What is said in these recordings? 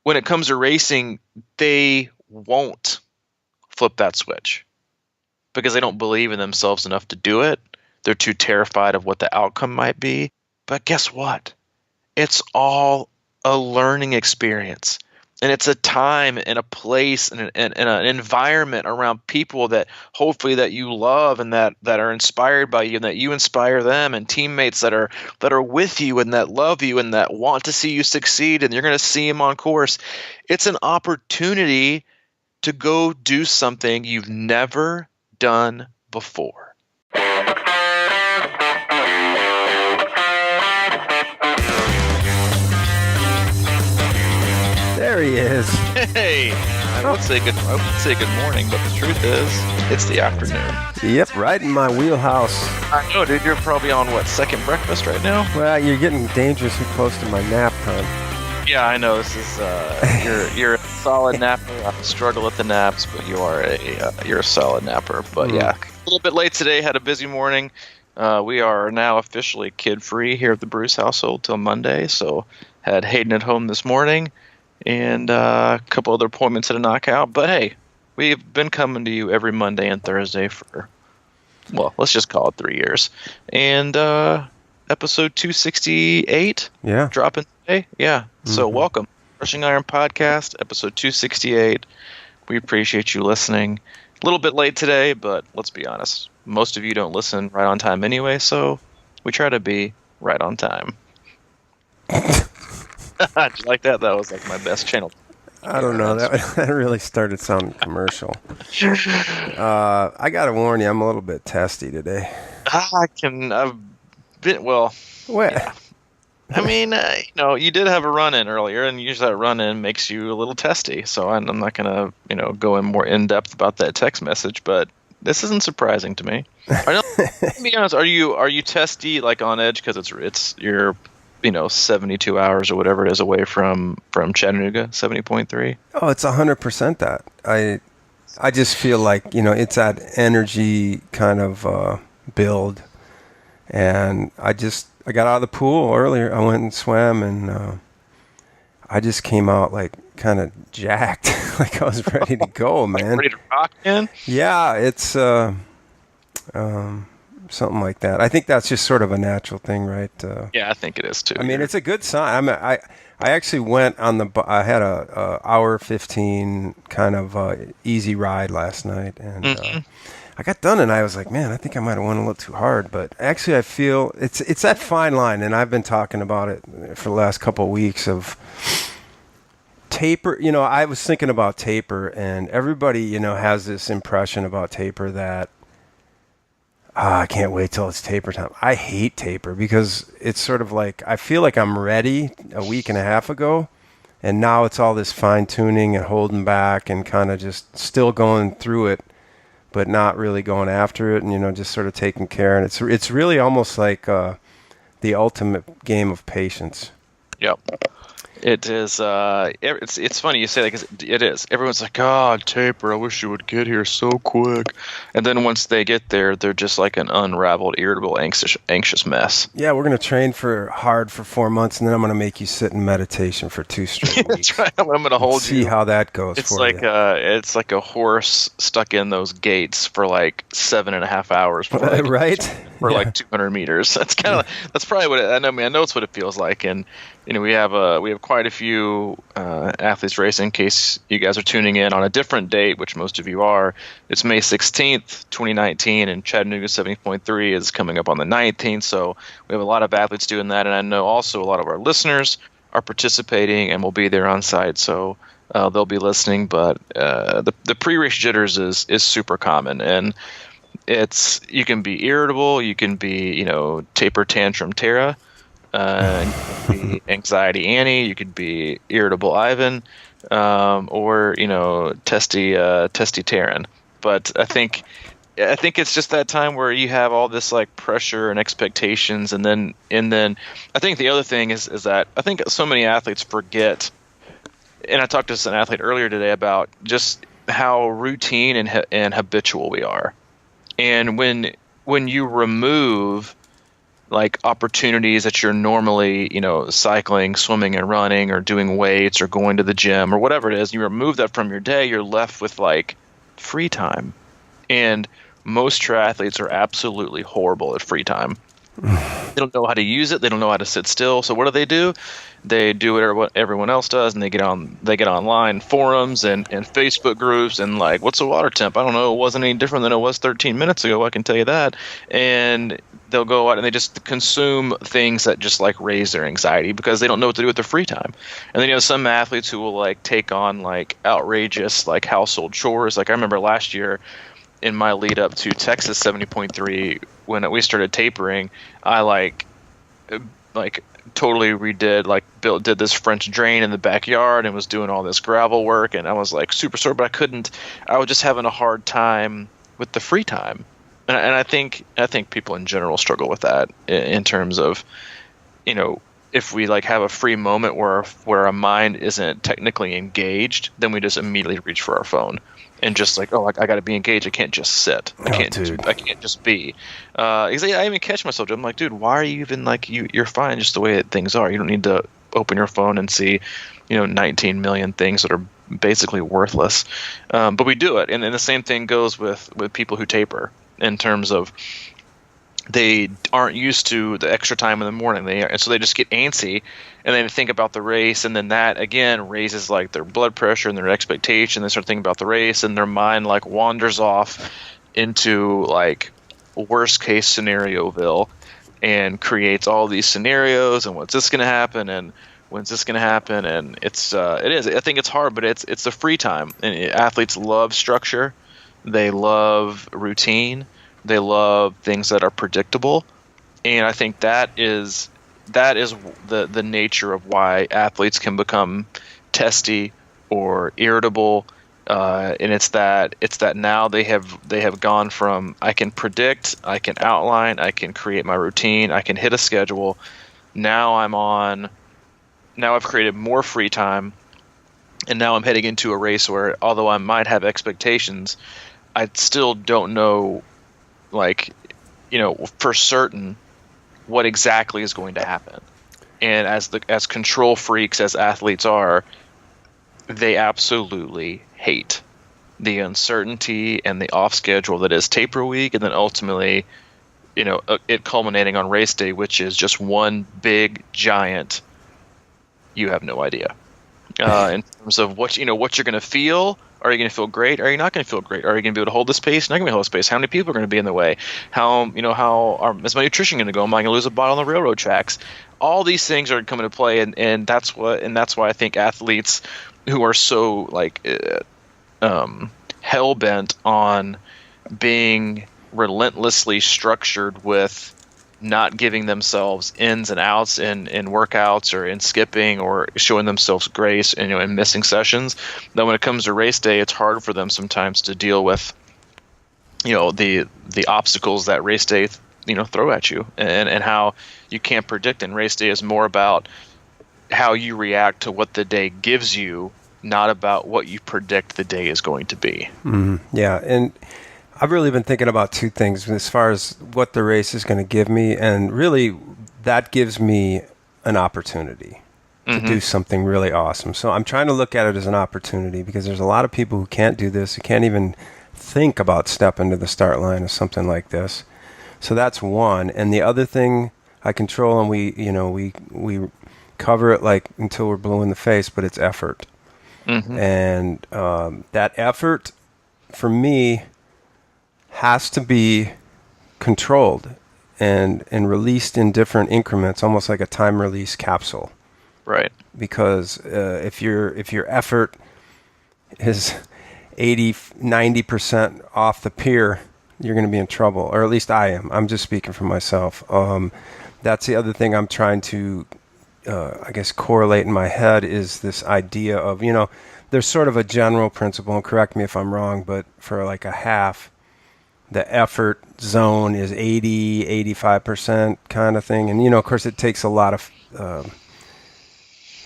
when it comes to racing, they won't flip that switch because they don't believe in themselves enough to do it. They're too terrified of what the outcome might be. But guess what? It's all a learning experience. And it's a time and a place and an environment around people that hopefully that you love and that are inspired by you and that you inspire them, and teammates that are with you and that love you and that want to see you succeed, and you're going to see them on course. It's an opportunity to go do something you've never done before. There he is. Hey, I would say good morning, but the truth is, it's the afternoon. Yep, right in my wheelhouse. I know, dude. You're probably on second breakfast right now? Well, you're getting dangerously close to my nap time. Yeah, I know. This is you're a solid napper. I struggle with the naps, but you're a solid napper. But yeah, a little bit late today. Had a busy morning. We are now officially kid-free here at the Bruce household till Monday. So had Hayden at home this morning, and a couple other appointments to knock out. But hey, we've been coming to you every Monday and Thursday for, well, let's just call it 3 years. And episode 268, dropping today. Yeah, so welcome. Crushing Iron Podcast, episode 268. We appreciate you listening. A little bit late today, but let's be honest. Most of you don't listen right on time anyway, so we try to be right on time. Did you like that? That was like my best channel. I don't know. That really started sounding commercial. I got to warn you, I'm a little bit testy today. I've been, well, yeah. I mean, you did have a run-in earlier, and usually that run-in makes you a little testy. So I'm not going to, go in more in-depth about that text message, but this isn't surprising to me. To be honest, are you testy, like on edge because it's you're 72 hours or whatever it is away from Chattanooga, 70.3? Oh, it's 100% that. I just feel like, it's that energy kind of build. And I got out of the pool earlier. I went and swam, and I just came out like kind of jacked, like I was ready to go, man. Ready to rock, man? Yeah, it's something like that. I think that's just sort of a natural thing, right? Yeah, I think it is too. I mean, it's a good sign. I actually went on I had a hour 15 kind of easy ride last night, and I got done, and I was like, man, I think I might have went a little too hard. But actually, I feel it's that fine line, and I've been talking about it for the last couple of weeks of taper. I was thinking about taper, and everybody, has this impression about taper that I can't wait till it's taper time. I hate taper because it's sort of like I feel like I'm ready a week and a half ago, and now it's all this fine tuning and holding back and kind of just still going through it, but not really going after it, and just sort of taking care. And it's really almost like the ultimate game of patience. Yep. It is. It's funny you say that because it is. Everyone's like, "Oh, taper! I wish you would get here so quick." And then once they get there, they're just like an unraveled, irritable, anxious mess. Yeah, we're gonna train hard for 4 months, and then I'm gonna make you sit in meditation for 2 straight weeks. That's right. I'm gonna hold you. See how that goes. It's like a horse stuck in those gates for like 7.5 hours. For right. For like 200 meters. That's kind of that's probably what I know it's what it feels like. And we have quite a few athletes racing. In case you guys are tuning in on a different date, which most of you are, it's May 16th, 2019, and Chattanooga 70.3 is coming up on the 19th. So we have a lot of athletes doing that, and I know also a lot of our listeners are participating and will be there on site. So they'll be listening. But the pre-race jitters is super common, and you can be irritable, you can be taper tantrum Tara. You could be anxiety Annie, you could be irritable Ivan, or testy Taryn. But I think it's just that time where you have all this like pressure and expectations, and then I think the other thing is that I think so many athletes forget, and I talked to an athlete earlier today about just how routine and habitual we are, and when you remove like opportunities that you're normally, cycling, swimming and running or doing weights or going to the gym or whatever it is, you remove that from your day, you're left with like free time. And most triathletes are absolutely horrible at free time. They don't know how to use it. They don't know how to sit still. So what do? They do what everyone else does, and they get online forums and Facebook groups and like, what's the water temp? I don't know. It wasn't any different than it was 13 minutes ago. I can tell you that. And they'll go out and they just consume things that just like raise their anxiety because they don't know what to do with their free time. And then you have some athletes who will like take on like outrageous like household chores. Like I remember last year, in my lead up to Texas 70.3, when we started tapering, I like totally redid, did this French drain in the backyard and was doing all this gravel work. And I was like super sore, but I was just having a hard time with the free time. And I think people in general struggle with that in terms of, if we like have a free moment where our mind isn't technically engaged, then we just immediately reach for our phone. And just like, I got to be engaged. I can't just sit. I can't just be. I even catch myself. I'm like, dude, why are you even like you're fine just the way that things are. You don't need to open your phone and see, 19 million things that are basically worthless. But we do it, and the same thing goes with people who taper in terms of they aren't used to the extra time in the morning. And so they just get antsy, and then think about the race, and then that again raises like their blood pressure and their expectation. They start thinking about the race, and their mind like wanders off into like worst case scenarioville, and creates all these scenarios. And what's this going to happen? And when's this going to happen? And it is. I think it's hard, but it's the free time. And athletes love structure. They love routine. They love things that are predictable, and I think that is the nature of why athletes can become testy or irritable, and it's that now they have gone from I can predict, I can outline, I can create my routine, I can hit a schedule. Now I've created more free time, and now I'm heading into a race where although I might have expectations, I still don't know, for certain what exactly is going to happen. And as control freaks as athletes are, they absolutely hate the uncertainty and the off schedule that is taper week, and then ultimately, it culminating on race day, which is just one big giant. You have no idea in terms of what you're going to feel. Are you going to feel great? Are you not going to feel great? Are you going to be able to hold this pace? Not going to be able to hold this pace. How many people are going to be in the way? How is my nutrition going to go? Am I going to lose a bottle on the railroad tracks? All these things are coming to play, and that's why I think athletes who are so hell bent on being relentlessly structured with not giving themselves ins and outs in workouts or in skipping or showing themselves grace and in missing sessions, then when it comes to race day, it's hard for them sometimes to deal with the obstacles that race day throw at you, and how you can't predict. And race day is more about how you react to what the day gives you, not about what you predict the day is going to be. Yeah, and I've really been thinking about two things as far as what the race is going to give me, and really that gives me an opportunity to do something really awesome. So I'm trying to look at it as an opportunity, because there's a lot of people who can't do this, who can't even think about stepping to the start line of something like this. So that's one. And the other thing I control, and we cover it like until we're blue in the face, but it's effort. And that effort for me has to be controlled and released in different increments, almost like a time release capsule. Right. Because if your effort is 80-90% off the pier, you're going to be in trouble, or at least I am. I'm just speaking for myself. That's the other thing I'm trying to correlate in my head, is this idea of, there's sort of a general principle, and correct me if I'm wrong, but for like a half, the effort zone is 80-85% kind of thing. And, of course, it takes a lot of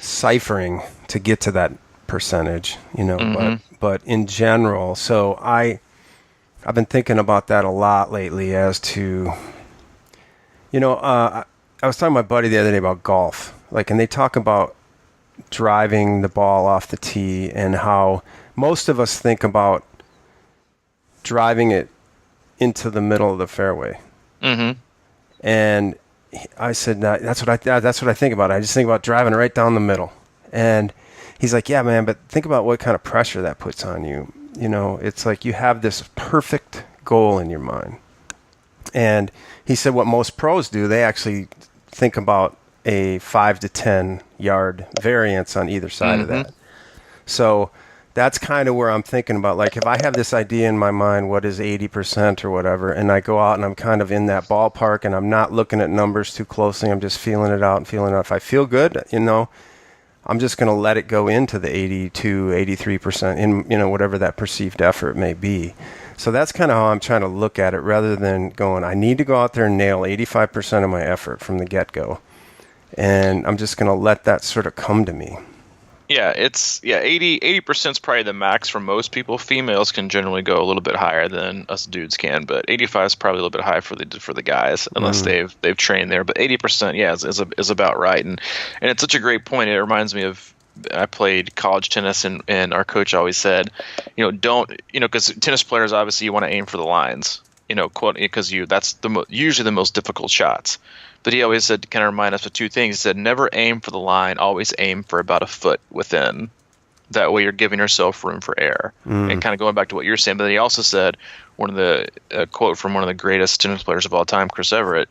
ciphering to get to that percentage, but in general. So I've been thinking about that a lot lately as to, I was talking to my buddy the other day about golf, and they talk about driving the ball off the tee and how most of us think about driving it into the middle of the fairway. Mm-hmm. And I said, that's what I think about. I just think about driving right down the middle. And he's like, yeah, man, but think about what kind of pressure that puts on you. It's like you have this perfect goal in your mind. And he said what most pros do, they actually think about a 5 to 10 yard variance on either side of that. So that's kind of where I'm thinking about, if I have this idea in my mind, what is 80% or whatever, and I go out and I'm kind of in that ballpark and I'm not looking at numbers too closely, I'm just feeling it out. If I feel good, I'm just going to let it go into the 82, 83% in, whatever that perceived effort may be. So that's kind of how I'm trying to look at it, rather than going, I need to go out there and nail 85% of my effort from the get-go. And I'm just going to let that sort of come to me. Yeah, 80% is probably the max for most people. Females can generally go a little bit higher than us dudes can, but 85 is probably a little bit high for the guys, unless they've trained there. But 80%, yeah, is about right. And it's such a great point. It reminds me of, I played college tennis, and our coach always said, because tennis players, obviously you want to aim for the lines, quote, because that's usually the most difficult shots. But he always said, to kind of remind us of two things. He said, never aim for the line, always aim for about a foot within. That way you're giving yourself room for error. And kind of going back to what you're saying, but he also said, one of the quote from one of the greatest tennis players of all time, Chris Everett,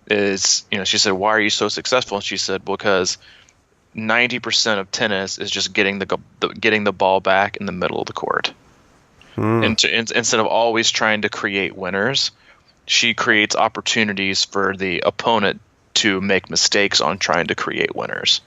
is, she said, why are you so successful? And she said, because 90% of tennis is just getting the ball back in the middle of the court. And instead of always trying to create winners, she creates opportunities for the opponent to make mistakes on trying to create winners.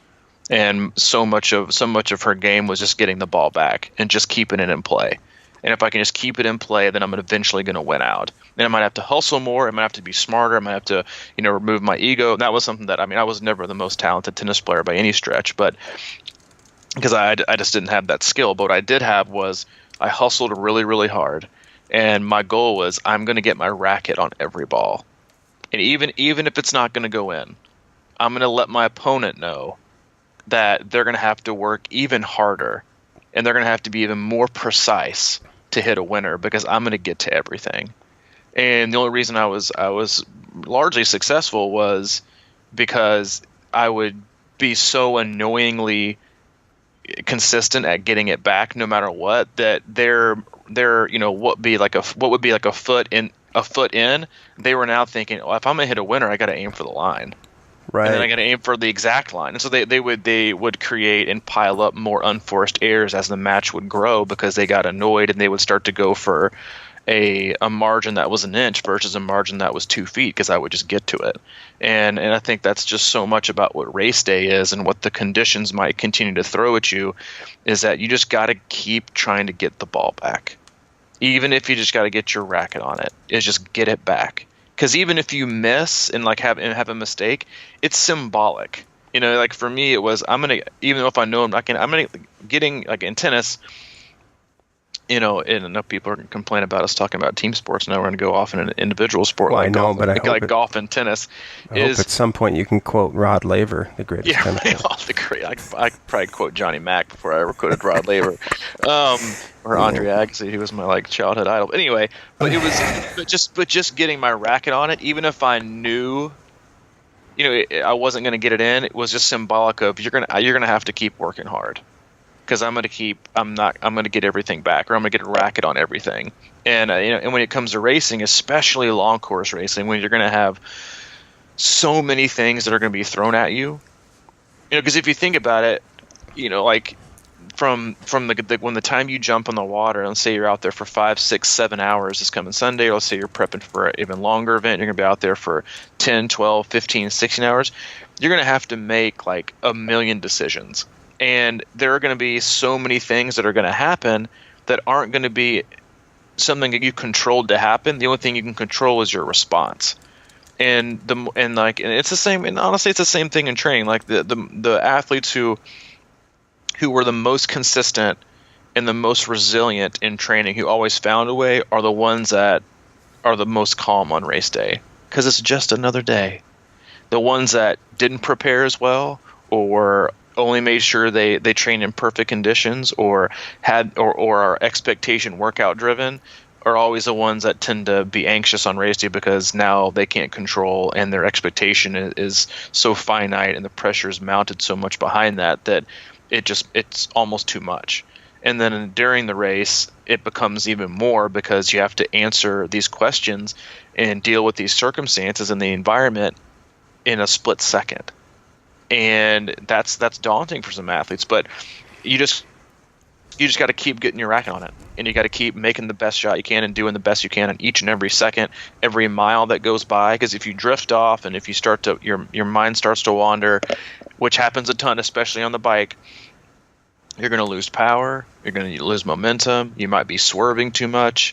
And so much of her game was just getting the ball back and just keeping it in play. And if I can just keep it in play, then I'm eventually going to win out. And I might have to hustle more. I might have to be smarter. I might have to, remove my ego. And that was something that, I was never the most talented tennis player by any stretch, but because I just didn't have that skill. But what I did have was I hustled really, really hard. And my goal was, I'm going to get my racket on every ball. And even if it's not going to go in, I'm going to let my opponent know that they're going to have to work even harder, and they're going to have to be even more precise to hit a winner, because I'm going to get to everything. And the only reason I was largely successful was because I would be so annoyingly consistent at getting it back no matter what, that they're what would be like a foot in, they were now thinking, well, if I'm gonna hit a winner, I got to aim for the line, right? And then I got to aim for the exact line. And so they would create and pile up more unforced errors as the match would grow, because they got annoyed, and they would start to go for a margin that was an inch versus a margin that was 2 feet, because I would just get to it. And I think that's just so much about what race day is, and what the conditions might continue to throw at you, is that you just got to keep trying to get the ball back. Even if you just got to get your racket on it, is just get it back. Because even if you miss and have a mistake, it's symbolic. For me, it was, even though if I know I'm not getting in tennis, and enough people are going to complain about us talking about team sports. Now we're going to go off in an individual sport golf, golf and tennis. I hope at some point you can quote Rod Laver, the greatest tennis player. I probably quote Johnny Mack before I ever quoted Rod Laver, or Andre Agassi, who was my childhood idol. Anyway, but it was, but just getting my racket on it, even if I knew, I wasn't going to get it in, it was just symbolic of you're gonna have to keep working hard. Because I'm going to get everything back, or I'm going to get a racket on everything. And and when it comes to racing, especially long course racing, when you're going to have so many things that are going to be thrown at you, because if you think about it, from when the time you jump on the water, let's say you're out there for 5, 6, 7 hours this coming Sunday, let's say you're prepping for an even longer event, you're going to be out there for 10, 12, 15, 16 hours, you're going to have to make a million decisions. And there are going to be so many things that are going to happen that aren't going to be something that you controlled to happen. The only thing you can control is your response. And it's the same. And honestly, it's the same thing in training. The athletes who were the most consistent and the most resilient in training, who always found a way, are the ones that are the most calm on race day. because it's just another day. The ones that didn't prepare as well, or only made sure they trained in perfect conditions, or are expectation workout driven, are always the ones that tend to be anxious on race day because now they can't control, and their expectation is so finite, and the pressure is mounted so much behind that it's almost too much. And then during the race, it becomes even more because you have to answer these questions and deal with these circumstances and the environment in a split second. And that's daunting for some athletes, but you just got to keep getting your racket on it, and you got to keep making the best shot you can and doing the best you can on each and every second, every mile that goes by. Because if you drift off and if you start to your mind starts to wander, which happens a ton, especially on the bike, you're going to lose power. You're going to lose momentum. You might be swerving too much.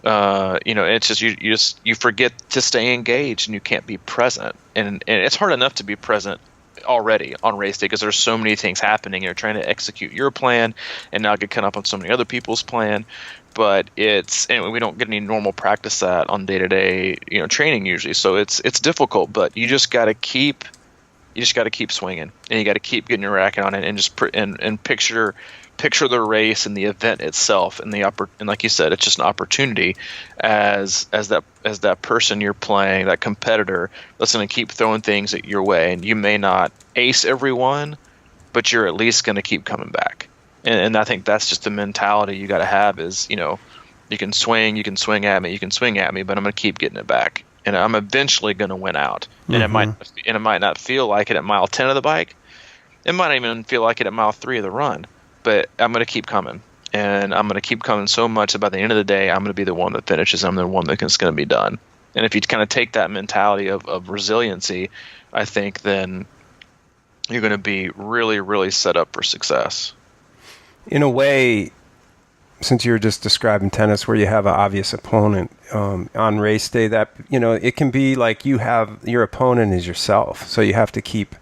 It's just you forget to stay engaged, and you can't be present. And it's hard enough to be present already on race day because there's so many things happening. You're trying to execute your plan and not get caught up on so many other people's plan. But we don't get any normal practice that on day-to-day training usually. So it's difficult, but you just got to keep swinging, and you got to keep getting your racket on it, and just and picture the race and the event itself, and and like you said, it's just an opportunity as that person you're playing, that competitor that's going to keep throwing things at your way, and you may not ace everyone, but you're at least going to keep coming back. And I think that's just the mentality you got to have is, you can swing at me, but I'm going to keep getting it back, and I'm eventually going to win out. And it might not feel like it at mile 10 of the bike. It might not even feel like it at mile 3 of the run. But I'm going to keep coming, and I'm going to keep coming so much that by the end of the day, I'm going to be the one that finishes. I'm the one that's going to be done. And if you kind of take that mentality of resiliency, I think then you're going to be really, really set up for success. In a way, since you were just describing tennis where you have an obvious opponent on race day, that it can be like you have your opponent is yourself. So you have to keep,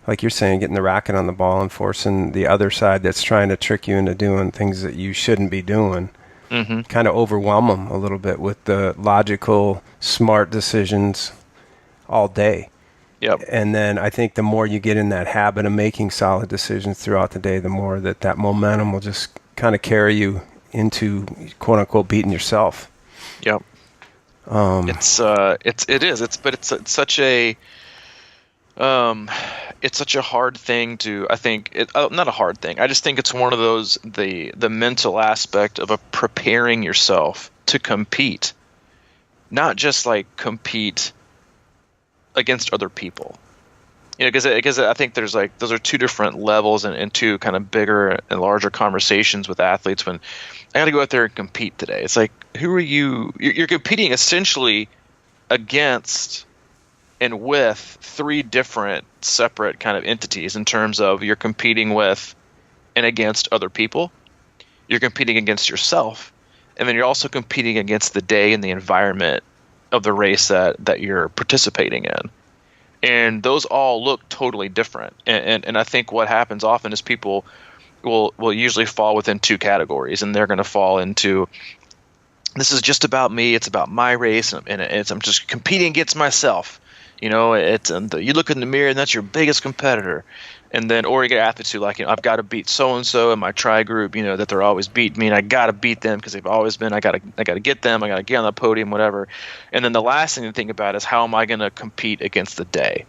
like you're saying, getting the racket on the ball and forcing the other side that's trying to trick you into doing things that you shouldn't be doing. Mm-hmm. Kind of overwhelm them a little bit with the logical, smart decisions all day. Yep. And then I think the more you get in that habit of making solid decisions throughout the day, the more that momentum will just kind of carry you into quote unquote beating yourself. Yep. It's such a hard thing to, I think, not a hard thing. I just think it's one of those, the mental aspect of preparing yourself to compete, not just like compete against other people. Because I think there's like, those are two different levels and two kind of bigger and larger conversations with athletes. When I got to go out there and compete today, it's like, who are you? You're competing essentially against and with three different separate kind of entities in terms of you're competing with and against other people, you're competing against yourself, and then you're also competing against the day and the environment of the race that you're participating in. And those all look totally different. And I think what happens often is people will usually fall within two categories, and they're going to fall into, this is just about me, it's about my race, and I'm just competing against myself. You look in the mirror and that's your biggest competitor. And then, or you get athletes who like, I've got to beat so-and-so in my tri group, that they're always beating me, and I got to beat them because they've always been, I got to get them, I got to get on the podium, whatever. And then the last thing to think about is, how am I going to compete against the day?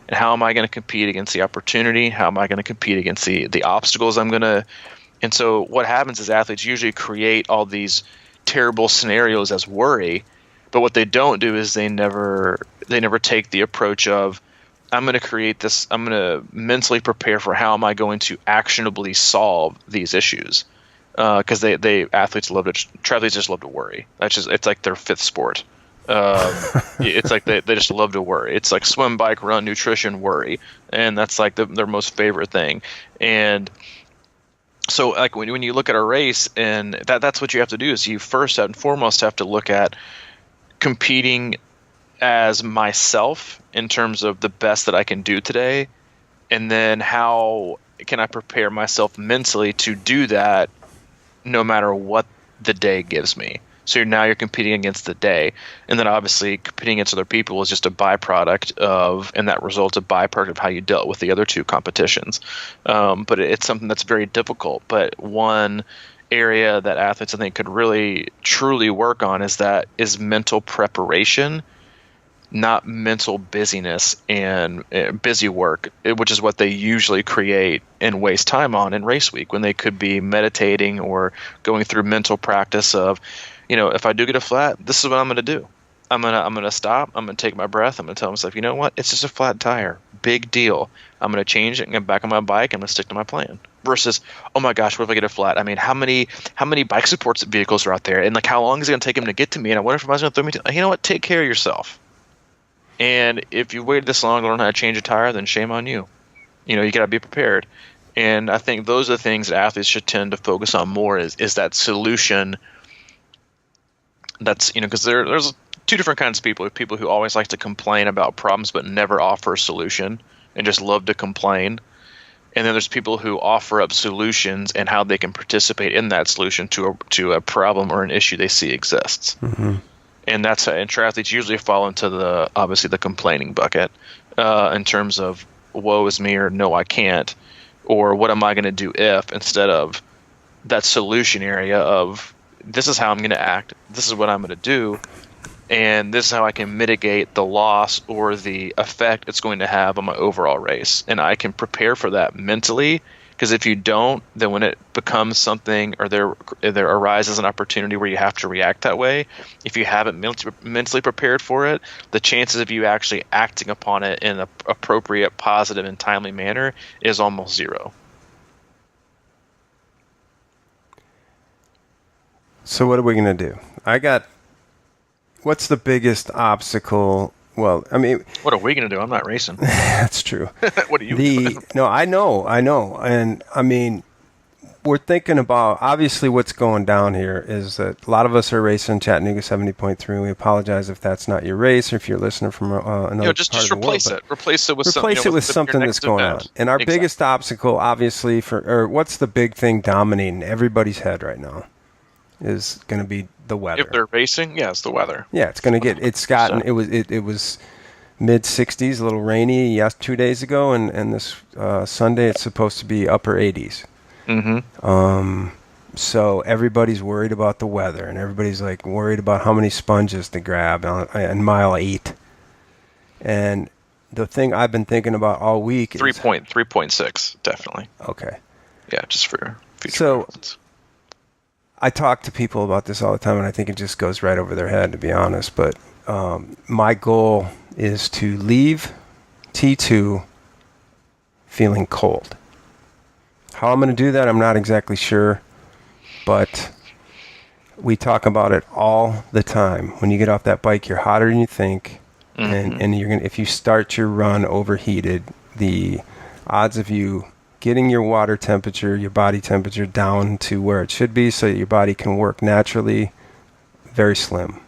And how am I going to compete against the opportunity? How am I going to compete against the obstacles and so what happens is athletes usually create all these terrible scenarios as worry. But what they don't do is they never take the approach of, I'm going to create this, I'm going to mentally prepare for how am I going to actionably solve these issues. Because triathletes just love to worry. It's like their fifth sport. It's like they just love to worry. It's like swim, bike, run, nutrition, worry. And that's like their most favorite thing. And so like when you look at a race, and that's what you have to do, is you first and foremost have to look at competing as myself in terms of the best that I can do today, and then how can I prepare myself mentally to do that no matter what the day gives me. So now you're competing against the day. And then obviously competing against other people is just a byproduct of, and that results a byproduct of how you dealt with the other two competitions. But it's something that's very difficult. But one area that athletes I think could really truly work on is mental preparation, not mental busyness and busy work, which is what they usually create and waste time on in race week, when they could be meditating or going through mental practice of, if I do get a flat, this is what I'm going to do. I'm going to stop. I'm going to take my breath. I'm going to tell myself, you know what? It's just a flat tire. Big deal. I'm going to change it and get back on my bike. I'm going to stick to my plan. Versus, oh my gosh, what if I get a flat? I mean, how many bike support vehicles are out there? And like, how long is it going to take him to get to me? And I wonder if somebody's going to throw me you know what? Take care of yourself. And if you waited this long to learn how to change a tire, then shame on you. You got to be prepared. And I think those are the things that athletes should tend to focus on more is that solution. That's, because there's two different kinds of people. People who always like to complain about problems but never offer a solution and just love to complain. And then there's people who offer up solutions and how they can participate in that solution to a problem or an issue they see exists. Mm-hmm. And triathletes usually fall into obviously the complaining bucket in terms of woe is me or no I can't, or what am I going to do if, instead of that solution area of this is how I'm going to act, this is what I'm going to do, and this is how I can mitigate the loss or the effect it's going to have on my overall race. And I can prepare for that mentally, because if you don't, then when it becomes something or there arises an opportunity where you have to react that way, if you haven't mentally prepared for it, the chances of you actually acting upon it in an appropriate, positive, and timely manner is almost zero. So what are we going to do? What's the biggest obstacle? Well, I mean, what are we going to do? I'm not racing. That's true. What are you doing? No, I know. And I mean, we're thinking about, obviously what's going down here is that a lot of us are racing Chattanooga 70.3, and we apologize if that's not your race or if you're listening from another just part of the world. Replace it with something that's going on. And our biggest obstacle, obviously, what's the big thing dominating everybody's head right now is going to be the weather. If they're racing, it's the weather. Yeah, it was mid-60s, a little rainy 2 days ago, and this Sunday it's supposed to be upper 80s. Mm-hmm. So everybody's worried about the weather, and everybody's like worried about how many sponges to grab on mile 8. And the thing I've been thinking about all week 3.6, definitely. Okay. Yeah, just for future reference. I talk to people about this all the time, and I think it just goes right over their head, to be honest. But my goal is to leave T2 feeling cold. How I'm going to do that, I'm not exactly sure. But we talk about it all the time. When you get off that bike, you're hotter than you think. Mm-hmm. And you're if you start your run overheated, the odds of you getting your water temperature, your body temperature down to where it should be so that your body can work naturally, very slim.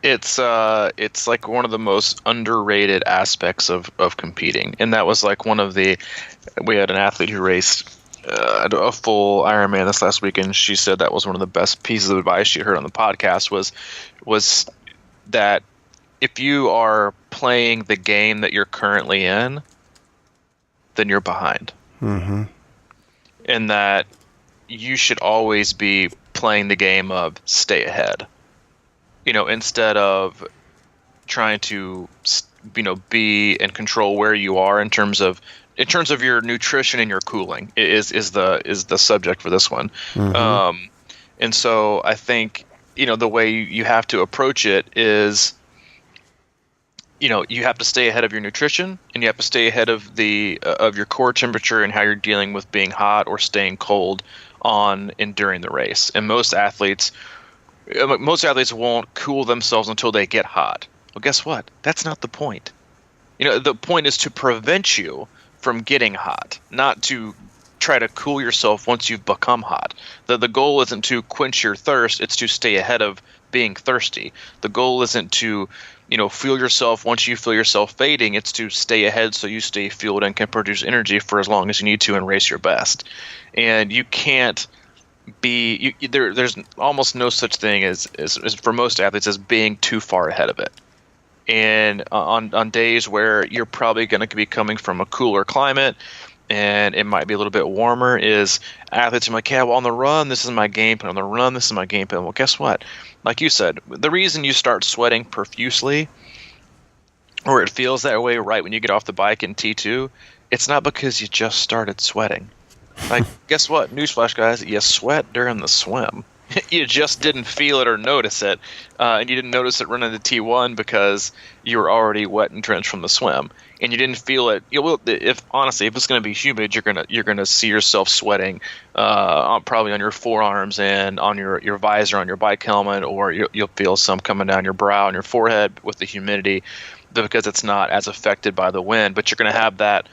It's like one of the most underrated aspects of competing. And that was like we had an athlete who raced a full Ironman this last weekend. She said that was one of the best pieces of advice she heard on the podcast was that if you are playing the game that you're currently in, then you're behind. Mm-hmm. And that you should always be playing the game of stay ahead. Instead of trying to, be and control where you are in terms of your nutrition and your cooling is the subject for this one. Mm-hmm. And so I think, the way you have to approach it is, you have to stay ahead of your nutrition, and you have to stay ahead of of your core temperature and how you're dealing with being hot or staying cold on and during the race. And most athletes won't cool themselves until they get hot. Well, guess what? That's not the point. The point is to prevent you from getting hot, not to try to cool yourself once you've become hot. The goal isn't to quench your thirst, it's to stay ahead of being thirsty. The goal isn't to fuel yourself once you feel yourself fading. It's to stay ahead so you stay fueled and can produce energy for as long as you need to and race your best. And you can't there's almost no such thing as for most athletes as being too far ahead of it. And on days where you're probably going to be coming from a cooler climate and it might be a little bit warmer, is athletes are like, yeah, well, on the run, this is my game plan. On the run, this is my game plan. Well, guess what? Like you said, the reason you start sweating profusely, or it feels that way right when you get off the bike in T2, it's not because you just started sweating. Like, guess what? Newsflash, guys, you sweat during the swim. You just didn't feel it or notice it, and you didn't notice it running the T1 because you were already wet and drenched from the swim, and you didn't feel it. If it's going to be humid, you're gonna see yourself sweating, probably on your forearms and on your visor on your bike helmet, or you'll feel some coming down your brow and your forehead with the humidity, because it's not as affected by the wind. But you're going to have that,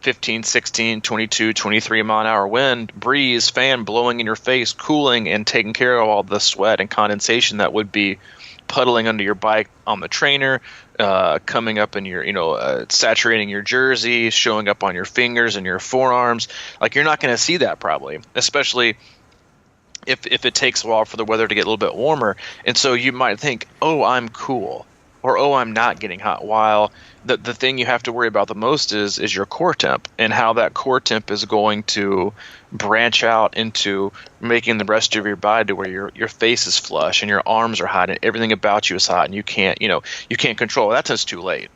15, 16, 22, 23 mile an hour wind, breeze, fan blowing in your face, cooling and taking care of all the sweat and condensation that would be puddling under your bike on the trainer, coming up in your, saturating your jersey, showing up on your fingers and your forearms. Like, you're not going to see that probably, especially if it takes a while for the weather to get a little bit warmer. And so you might think, oh, I'm cool, or oh, I'm not getting hot. While the thing you have to worry about the most is your core temp, and how that core temp is going to branch out into making the rest of your body to where your face is flush and your arms are hot and everything about you is hot, and you can't control it. That's just too late.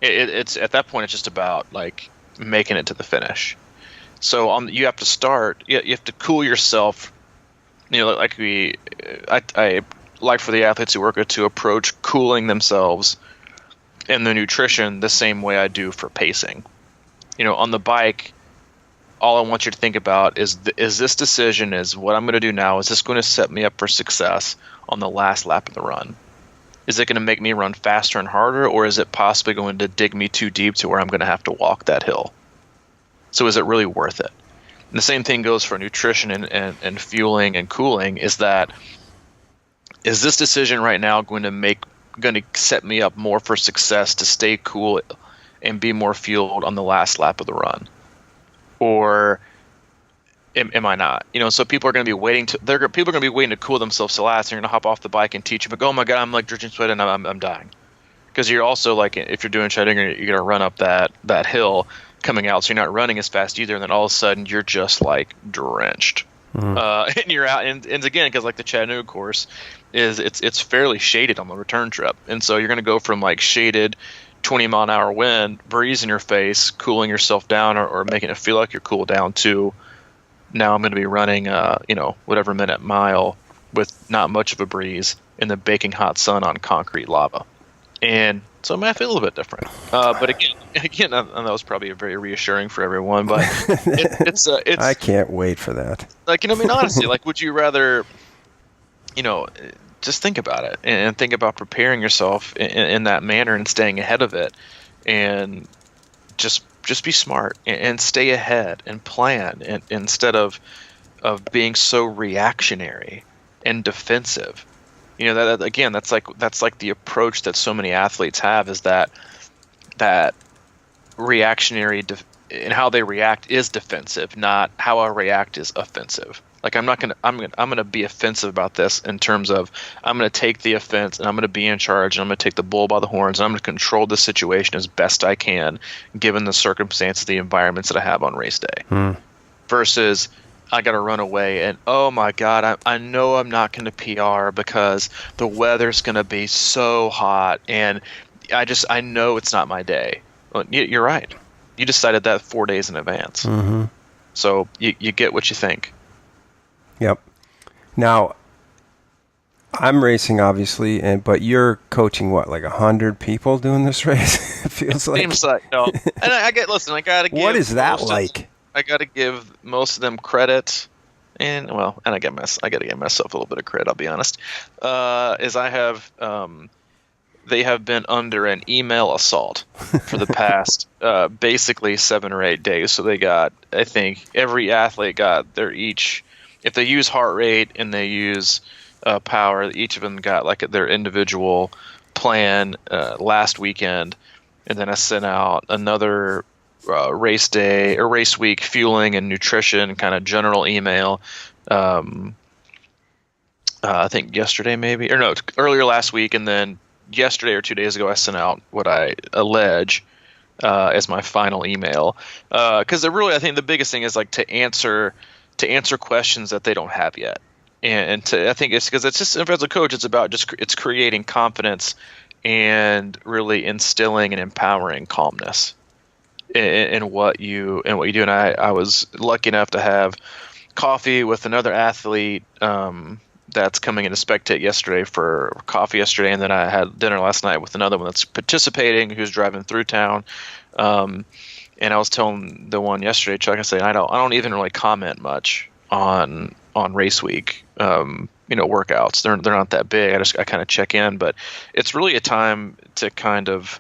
It's at that point, it's just about like making it to the finish. So you have to start. You have to cool yourself. I like for the athletes who work with to approach cooling themselves and the nutrition the same way I do for pacing. On the bike, all I want you to think about is this decision, is what I'm going to do now, is this going to set me up for success on the last lap of the run? Is it going to make me run faster and harder, or is it possibly going to dig me too deep to where I'm going to have to walk that hill? So is it really worth it? And the same thing goes for nutrition and fueling and cooling, is this decision right now going to set me up more for success to stay cool and be more fueled on the last lap of the run, or am I not? So people are going to be waiting to cool themselves to last. They're going to hop off the bike and teach you, but oh my god, I'm like dripping sweat and I'm dying, because you're also like, if you're doing shredding, you're going to run up that hill coming out, so you're not running as fast either, and then all of a sudden you're just like drenched. And you're out, and again, because like the Chattanooga course it's fairly shaded on the return trip, and so you're going to go from like shaded 20 mile an hour wind, breeze in your face, cooling yourself down or making it feel like you're cooled down, to now I'm going to be running whatever minute mile with not much of a breeze in the baking hot sun on concrete lava. And so it might feel a little bit different, but again, that was probably very reassuring for everyone. But it's I can't wait for that. Like, honestly, like, would you rather, just think about it and think about preparing yourself in that manner and staying ahead of it, and just be smart and stay ahead and plan, and instead of being so reactionary and defensive. That again, that's like the approach that so many athletes have, is that reactionary and how they react is defensive, not how I react is offensive. Like, I'm gonna be offensive about this in terms of I'm gonna take the offense and I'm gonna be in charge and I'm gonna take the bull by the horns and I'm gonna control the situation as best I can given the circumstances, the environments that I have on race day. Versus I got to run away and, oh my God, I know I'm not going to PR because the weather's going to be so hot and I know it's not my day. Well, you're right. You decided that 4 days in advance. Mm-hmm. So you get what you think. Yep. Now, I'm racing, obviously, but you're coaching what, like 100 people doing this race? It feels like. Seems like, no. And I got to give. What is that like? I got to give most of them credit, and I got to give myself a little bit of credit. I'll be honest. They have been under an email assault for the past basically 7 or 8 days. So they got, I think, every athlete got if they use heart rate and they use power, each of them got like their individual plan last weekend, and then I sent out another race day or race week fueling and nutrition kind of general email I think yesterday maybe, or no, earlier last week, and then yesterday or 2 days ago I sent out what I allege as my final email, because really I think the biggest thing is like to answer questions that they don't have yet, and I think it's because it's just, as a coach, it's about it's creating confidence and really instilling and empowering calmness in what you do. And I was lucky enough to have coffee with another athlete that's coming in to spectate yesterday for coffee yesterday, and then I had dinner last night with another one that's participating who's driving through town. And I was telling the one yesterday, Chuck, I say I don't even really comment much on race week, workouts. They're not that big. I kind of check in, but it's really a time to kind of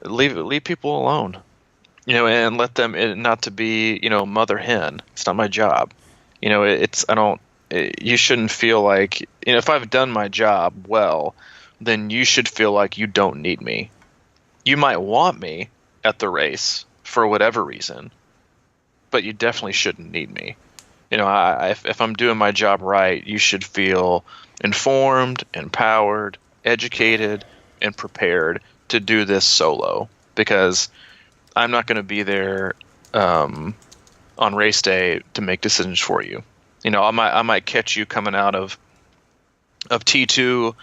leave people alone, and let them, not to be, mother hen. It's not my job. You shouldn't feel like, if I've done my job well, then you should feel like you don't need me. You might want me at the race for whatever reason, but you definitely shouldn't need me. If I'm doing my job right, you should feel informed, empowered, educated, and prepared to do this solo, because I'm not going to be there on race day to make decisions for you. I might catch you coming out of T2,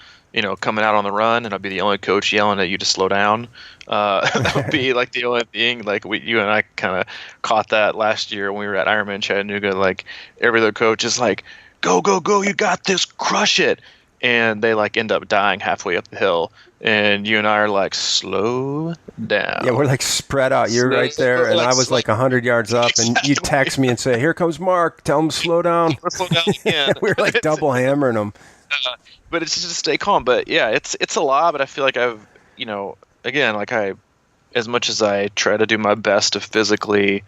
coming out on the run, and I'll be the only coach yelling at you to slow down. That would be like the only thing. Like you and I kind of caught that last year when we were at Ironman Chattanooga. Like every other coach is like, "Go, go, go! You got this! Crush it!" And they like end up dying halfway up the hill. And you and I are like, slow down. Yeah, we're like spread out. You're right there, and I was like 100 yards up, and you text me and say, "Here comes Mark. Tell him to slow down." Slow down again. We were like double hammering them. But it's just to stay calm. But yeah, it's a lot. But I feel like I've, again, like as much as I try to do my best to physically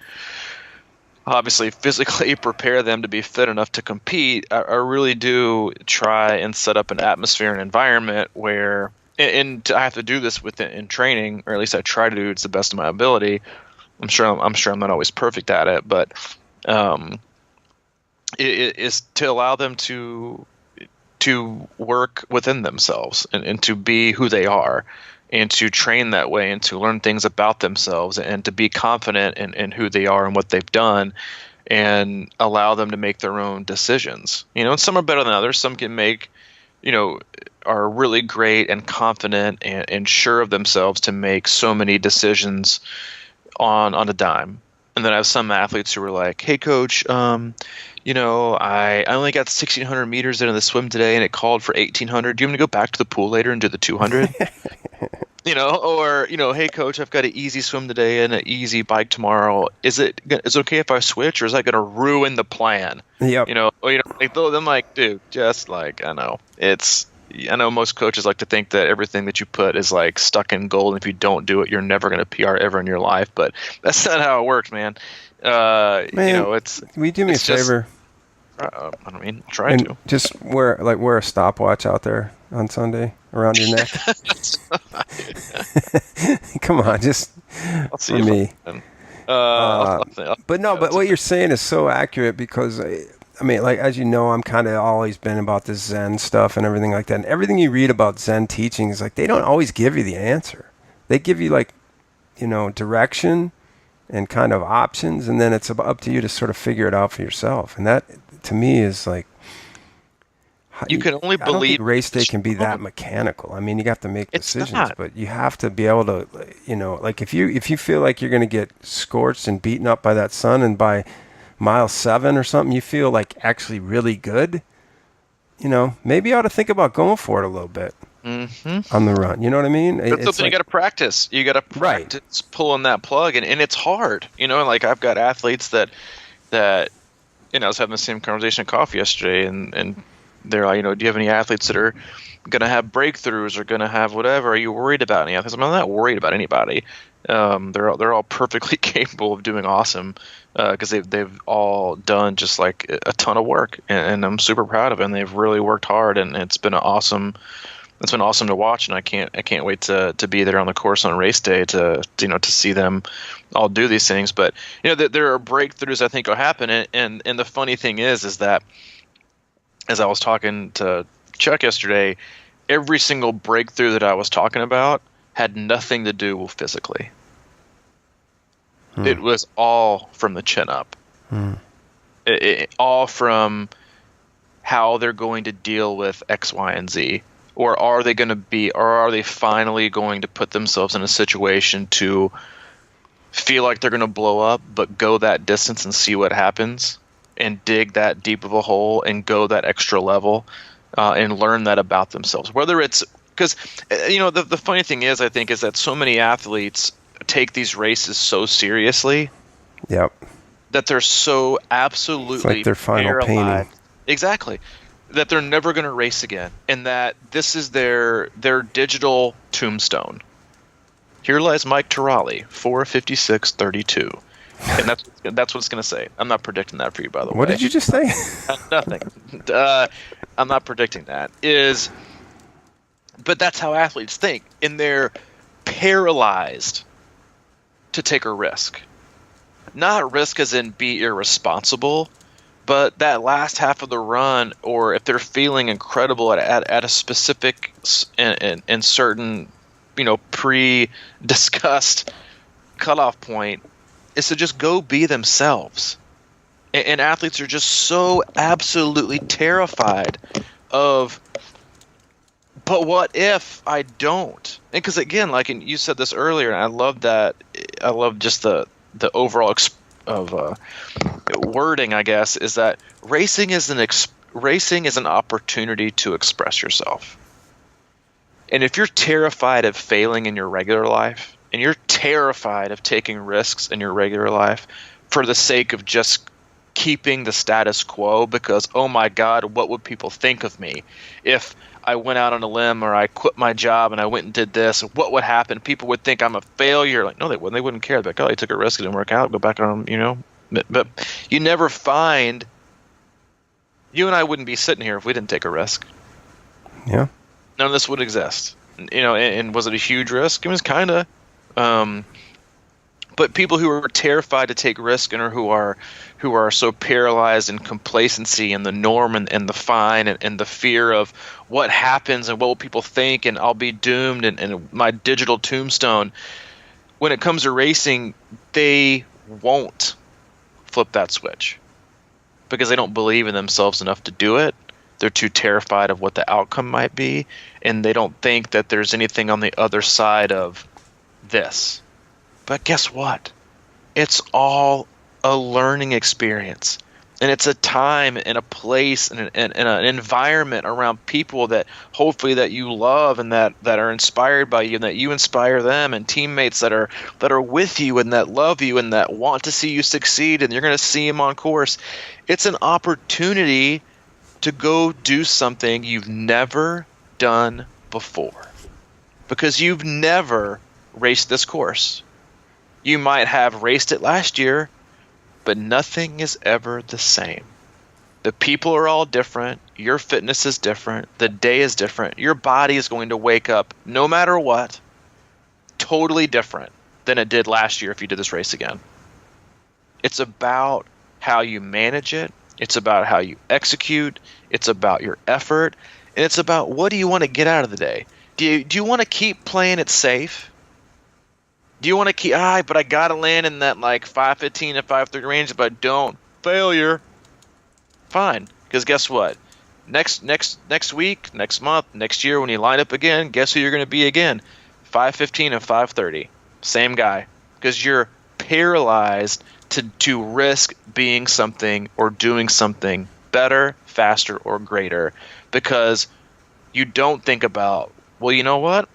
prepare them to be fit enough to compete, I really do try and set up an atmosphere and environment where, and I have to do this in training, or at least I try to do it to the best of my ability. I'm sure I'm not always perfect at it, but it is to allow them to work within themselves and to be who they are, and to train that way, and to learn things about themselves, and to be confident in who they are and what they've done, and allow them to make their own decisions. And some are better than others. Some can make, are really great and confident and sure of themselves to make so many decisions on a dime. And then I have some athletes who are like, "Hey coach, I only got 1,600 meters into the swim today, and it called for 1,800. Do you want me to go back to the pool later and do the 200? Or hey coach, I've got an easy swim today and an easy bike tomorrow. Is it okay if I switch, or is that going to ruin the plan?" Yep. I'm like, dude, just like, I know most coaches like to think that everything that you put is like stuck in gold, and if you don't do it, you're never going to PR ever in your life. But that's not how it works, man. Will you do me a favor? Try to. Just wear a stopwatch out there on Sunday around your neck. Come on, just for me. But what you're saying is so accurate, because as you know, I'm kind of always been about this Zen stuff and everything like that. And everything you read about Zen teaching is like, they don't always give you the answer. They give you direction and kind of options, and then it's up to you to sort of figure it out for yourself. And that, to me, is like, you can only believe. I don't think race day can be that mechanical. You have to make decisions, but you have to be able to, like if you feel like you're going to get scorched and beaten up by that sun, and by mile 7 or something, you feel like actually really good, maybe you ought to think about going for it a little bit on the run. You know what I mean? That's something you got to practice. You got to practice pulling that plug, and it's hard. Like I've got athletes that I was having the same conversation at coffee yesterday, and they're like, do you have any athletes that are going to have breakthroughs or going to have whatever? Are you worried about any athletes? I'm not worried about anybody. They're all perfectly capable of doing awesome, because they've all done just like a ton of work, and I'm super proud of it. And they've really worked hard, and it's been an awesome it's been awesome to watch, and I can't wait to be there on the course on race day to see them all do these things. But there are breakthroughs I think will happen, and the funny thing is that as I was talking to Chuck yesterday, every single breakthrough that I was talking about had nothing to do with physically. It was all from the chin up. All from how they're going to deal with X, Y, and Z. Or are they finally going to put themselves in a situation to feel like they're going to blow up, but go that distance and see what happens, and dig that deep of a hole and go that extra level, and learn that about themselves. Whether it's because the funny thing is, I think, is that so many athletes take these races so seriously. Yep. That they're so absolutely it's like their final paralyzed. painting. Exactly. That they're never going to race again, and that this is their digital tombstone. Here lies Mike Tarrolly, 4:56:32, and that's what it's going to say. I'm not predicting that for you, by the way. What did you just say? Nothing. I'm not predicting that. But that's how athletes think, and they're paralyzed to take a risk. Not risk as in be irresponsible, but that last half of the run, or if they're feeling incredible at a specific and certain, pre-discussed cutoff point, is to just go be themselves. And athletes are just so absolutely terrified of, but what if I don't? And because again, and you said this earlier, and I love that. I love just the overall wording, I guess, is that racing is an opportunity to express yourself. And if you're terrified of failing in your regular life, and you're terrified of taking risks in your regular life for the sake of just keeping the status quo, because, oh my God, what would people think of me if I went out on a limb, or I quit my job and I went and did this? What would happen? People would think I'm a failure. Like, no, they wouldn't. They wouldn't care. They're like, oh, he took a risk, it didn't work out, go back on, But you never find. You and I wouldn't be sitting here if we didn't take a risk. Yeah. None of this would exist. And was it a huge risk? It was kind of. But people who are terrified to take risk, and who are so paralyzed in complacency and the norm and the fine and the fear of what happens and what will people think, and I'll be doomed and my digital tombstone. When it comes to racing, they won't flip that switch because they don't believe in themselves enough to do it. They're too terrified of what the outcome might be, and they don't think that there's anything on the other side of this. But guess what? It's all a learning experience. And it's a time and a place and an environment around people that hopefully that you love and that are inspired by you, and that you inspire them, and teammates that are with you and that love you and that want to see you succeed, and you're going to see them on course. It's an opportunity to go do something you've never done before, because you've never raced this course. You might have raced it last year, but nothing is ever the same. The people are all different. Your fitness is different. The day is different. Your body is going to wake up, no matter what, totally different than it did last year if you did this race again. It's about how you manage it. It's about how you execute. It's about your effort. And it's about, what do you want to get out of the day? Do you want to keep playing it safe? Do you want to keep, but I got to land in that 5:15 to 5:30 range. If I don't, failure. Fine. Because guess what? Next week, next month, next year, when you line up again, guess who you're going to be again? 5:15 and 5:30. Same guy. Because you're paralyzed to risk being something or doing something better, faster, or greater. Because you don't think about, well, you know what?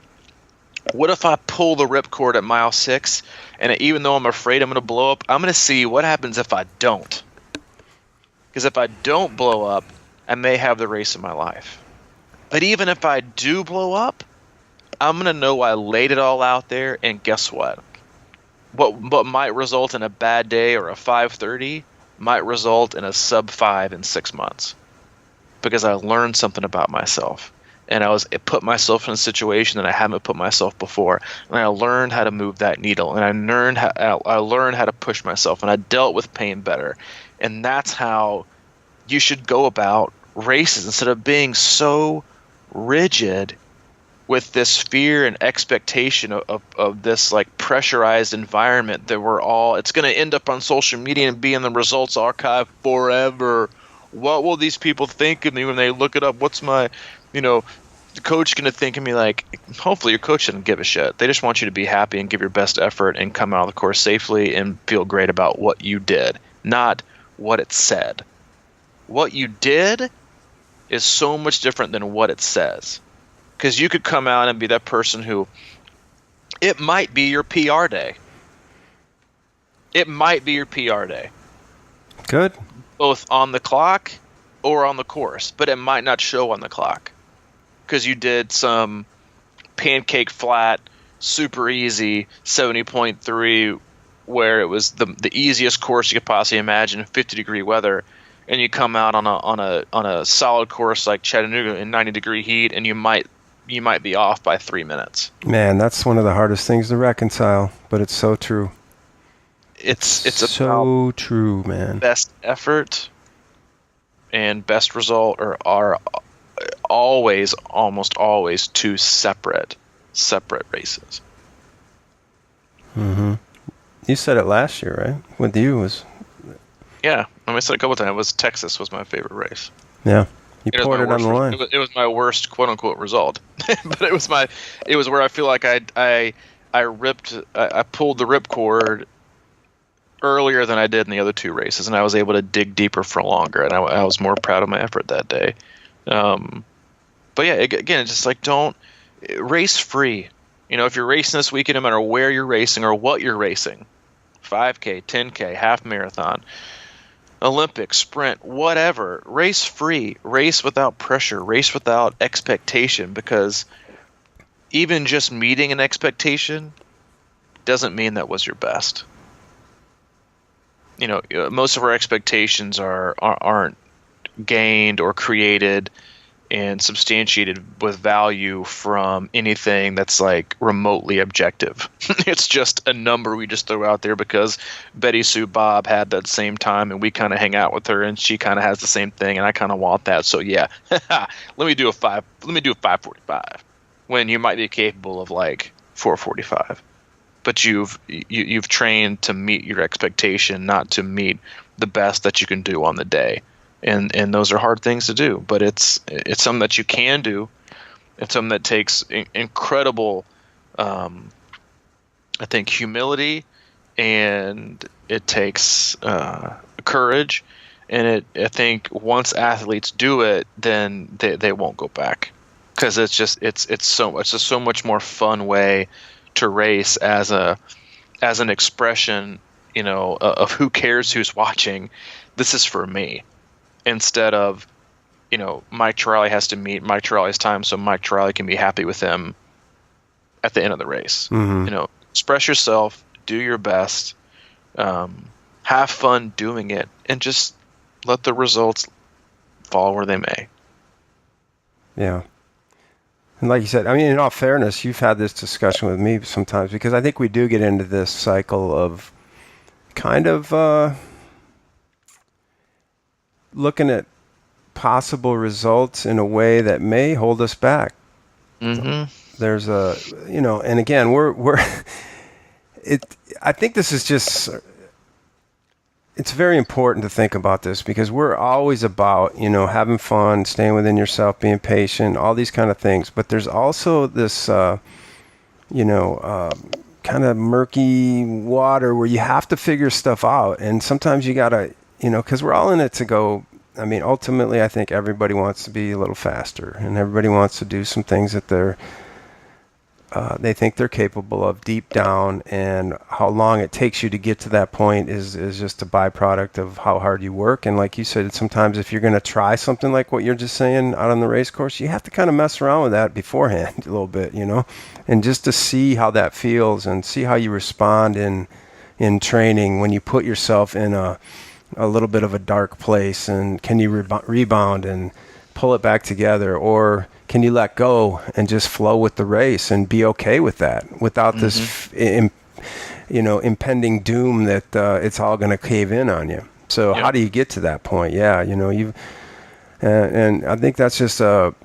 What if I pull the ripcord at mile 6, and even though I'm afraid I'm going to blow up, I'm going to see what happens if I don't. Because if I don't blow up, I may have the race of my life. But even if I do blow up, I'm going to know I laid it all out there, and guess what? What might result in a bad day or a 5:30 might result in a sub 5 in 6 months. Because I learned something about myself. and it put myself in a situation that I haven't put myself before, and I learned how to move that needle, and I learned how to push myself, and I dealt with pain better. And that's how you should go about races, instead of being so rigid with this fear and expectation of this like pressurized environment that it's going to end up on social media and be in the results archive forever. What will these people think of me when they look it up? What's my, the coach going to think of me? Like, hopefully your coach doesn't give a shit. They just want you to be happy and give your best effort and come out of the course safely and feel great about what you did, not what it said. What you did is so much different than what it says. Because you could come out and be that person who, it might be your PR day. It might be your PR day. Good. Both on the clock or on the course, but it might not show on the clock. Because you did some pancake flat, super easy 70.3, where it was the easiest course you could possibly imagine in 50-degree weather, and you come out on a solid course like Chattanooga in 90-degree heat, and you might be off by 3 minutes. Man, that's one of the hardest things to reconcile, but it's so true. It's so true, man. Best effort and best result are always, almost always, two separate races. Mm-hmm. You said it last year, right? With you was. Yeah, I said it a couple of times. Texas was my favorite race. Yeah. You poured it on the line. It was my worst quote unquote result, but it was where I feel like I pulled the ripcord earlier than I did in the other two races, and I was able to dig deeper for longer, and I was more proud of my effort that day. But yeah, again, it's just like, don't race free. If you're racing this weekend, no matter where you're racing or what you're racing, 5K, 10K, half marathon, Olympic, sprint, whatever, race free, race without pressure, race without expectation, because even just meeting an expectation doesn't mean that was your best. Most of our expectations aren't gained or created and substantiated with value from anything that's like remotely objective. It's just a number we just throw out there because Betty Sue Bob had that same time and we kind of hang out with her and she kind of has the same thing and I kind of want that. So yeah, let me do a 545 when you might be capable of like 445. But you've trained to meet your expectation, not to meet the best that you can do on the day. And those are hard things to do, but it's something that you can do. It's something that takes incredible, I think, humility, and it takes courage. And I think once athletes do it, then they won't go back, because it's just so much more fun way to race as an expression, of who cares who's watching. This is for me. Instead of, Mike Tarrolly has to meet Mike Tarrolly's time so Mike Tarrolly can be happy with him at the end of the race. Mm-hmm. Express yourself, do your best, have fun doing it, and just let the results fall where they may. Yeah. And like you said, in all fairness, you've had this discussion with me sometimes, because I think we do get into this cycle of kind of looking at possible results in a way that may hold us back. Mm-hmm. There's and again, I think this is just, it's very important to think about this, because we're always about, having fun, staying within yourself, being patient, all these kind of things. But there's also this, kind of murky water where you have to figure stuff out. And sometimes you got to, because we're all in it to go. Ultimately, I think everybody wants to be a little faster, and everybody wants to do some things that they think they're capable of deep down. And how long it takes you to get to that point is just a byproduct of how hard you work. And like you said, sometimes if you're going to try something like what you're just saying out on the race course, you have to kind of mess around with that beforehand a little bit, and just to see how that feels and see how you respond in training when you put yourself in a little bit of a dark place, and can you rebound and pull it back together, or can you let go and just flow with the race and be okay with that without this, impending doom that it's all going to cave in on you? So how do you get to that point? Yeah, and I think that's just a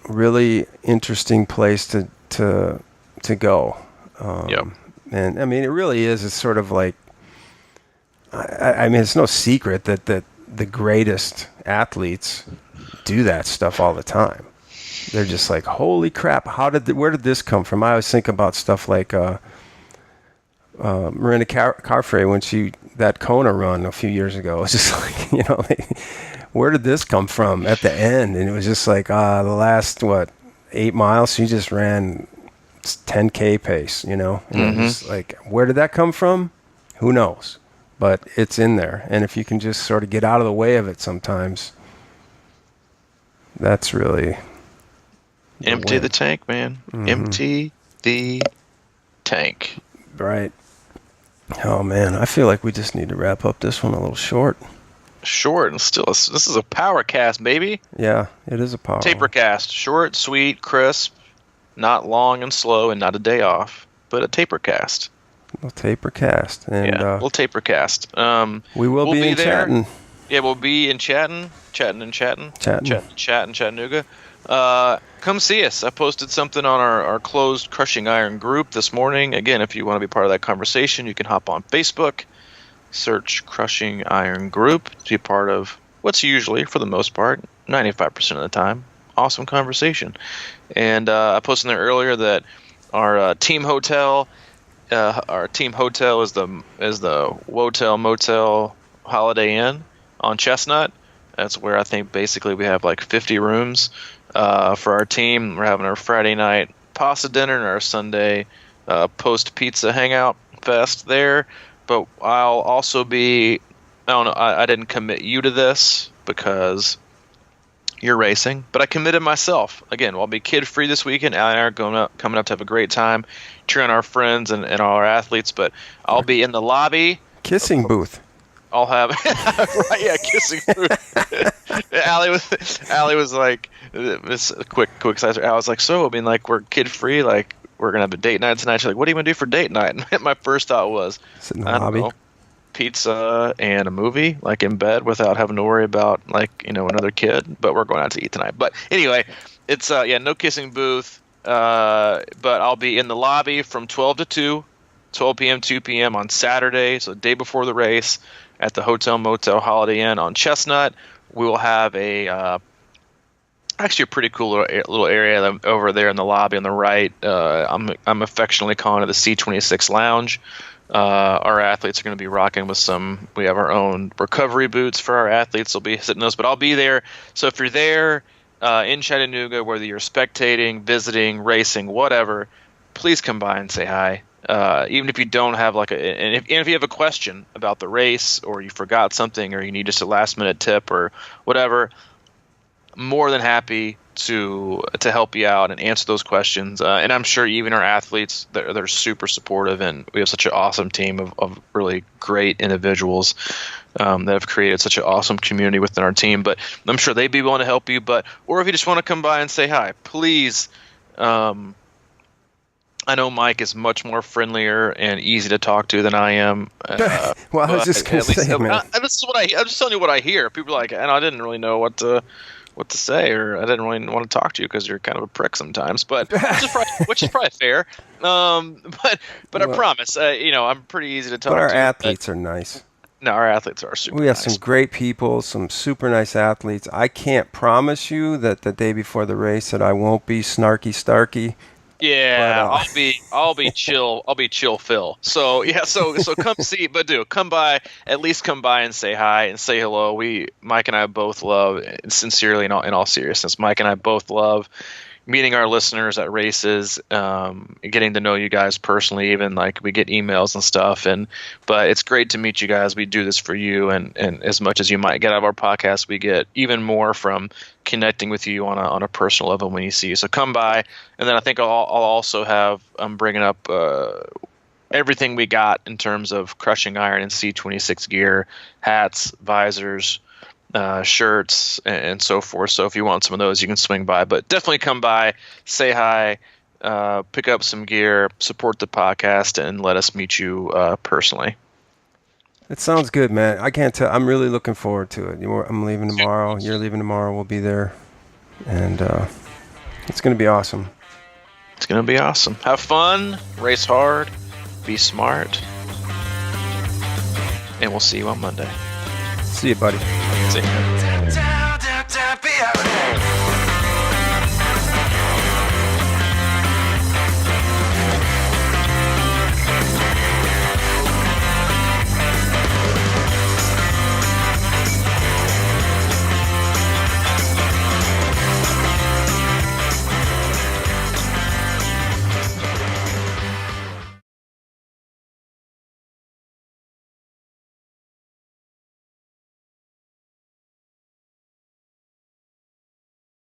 really interesting place to go. And I mean, it really is. It's sort of like, I mean, it's no secret that the greatest athletes do that stuff all the time. They're just like, holy crap, where did this come from? I always think about stuff like Miranda Carfrae when that Kona run a few years ago. It's just like, where did this come from at the end? And it was just like, the last, 8 miles, she just ran 10K pace, and it was like, where did that come from? Who knows? But it's in there. And if you can just sort of get out of the way of it sometimes, that's really... Empty the tank, man. Empty the tank. Right. Oh, man. I feel like we just need to wrap up this one a little short. Short, and still, this is a power cast, baby. Yeah, it is a power. Taper cast. Short, sweet, crisp, not long and slow, and not a day off, but a taper cast. We'll taper cast. And, we'll taper cast. We'll be in Chattanooga. Yeah, we'll be in Chattanooga. Come see us. I posted something on our closed Crushing Iron group this morning. Again, if you want to be part of that conversation, you can hop on Facebook, search Crushing Iron group to be part of what's usually, for the most part, 95% of the time, awesome conversation. And I posted there earlier that our team hotel is the Wotel Motel Holiday Inn on Chestnut. That's where I think basically we have like 50 rooms for our team. We're having our Friday night pasta dinner and our Sunday post pizza hangout fest there. But I'll also be, I don't know, I didn't commit you to this because you're racing, but I committed myself. Again, I'll be kid free this weekend. Allie and I are coming up to have a great time, cheering our friends and all our athletes. But I'll be in the lobby. Kissing booth. I'll have right, yeah, kissing booth. Allie was like, this quick side. I was like, so I mean, like, we're kid free, like we're gonna have a date night tonight. She's like, what are you gonna do for date night? And my first thought was, sit in the lobby. Pizza and a movie, like in bed, without having to worry about another kid. But we're going out to eat tonight. But anyway, it's no kissing booth. But I'll be in the lobby from 12 to 2, 12 p.m. 2 p.m. on Saturday, so the day before the race, at the Hotel Motel Holiday Inn on Chestnut. We will have actually a pretty cool little area over there in the lobby on the right. I'm affectionately calling it the C26 Lounge. Our athletes are going to be rocking with we have our own recovery boots for our athletes. They'll be sitting those, but I'll be there. So if you're there in Chattanooga, whether you're spectating, visiting, racing, whatever, please come by and say hi. Even if you don't have and if you have a question about the race, or you forgot something, or you need just a last minute tip or whatever, more than happy to help you out and answer those questions. And I'm sure even our athletes, they're super supportive, and we have such an awesome team of really great individuals that have created such an awesome community within our team. But I'm sure they'd be willing to help you. Or if you just want to come by and say hi, please. I know Mike is much more friendlier and easy to talk to than I am. Well, I was just going to say, man. This is I'm just telling you what I hear. People are like, and I didn't really know what to say, or I didn't really want to talk to you because you're kind of a prick sometimes. But which is probably fair. But I promise, I'm pretty easy to talk to. But our athletes are nice. No, our athletes are super nice. We have some great people, some super nice athletes. I can't promise you that the day before the race that I won't be snarky starky. Yeah, but, I'll be chill. I'll be chill, Phil. So yeah, so come see, but come by, at least come by and say hi and say hello. Mike and I both love, sincerely, in all seriousness, Mike and I both love meeting our listeners at races, getting to know you guys personally. Even like we get emails and stuff, but it's great to meet you guys. We do this for you, and as much as you might get out of our podcast, we get even more from connecting with you on a personal level when you see you. So come by, and then I think I'll also have bringing up everything we got in terms of Crushing Iron and C26 gear, hats, visors, shirts and so forth. So if you want some of those, you can swing by. But definitely come by, say hi, pick up some gear, support the podcast, and let us meet you personally. It sounds good, man. I can't tell. I'm really looking forward to it. I'm leaving tomorrow. You're leaving tomorrow. We'll be there. And it's going to be awesome. It's going to be awesome. Have fun. Race hard. Be smart. And we'll see you on Monday. See you, buddy. See you.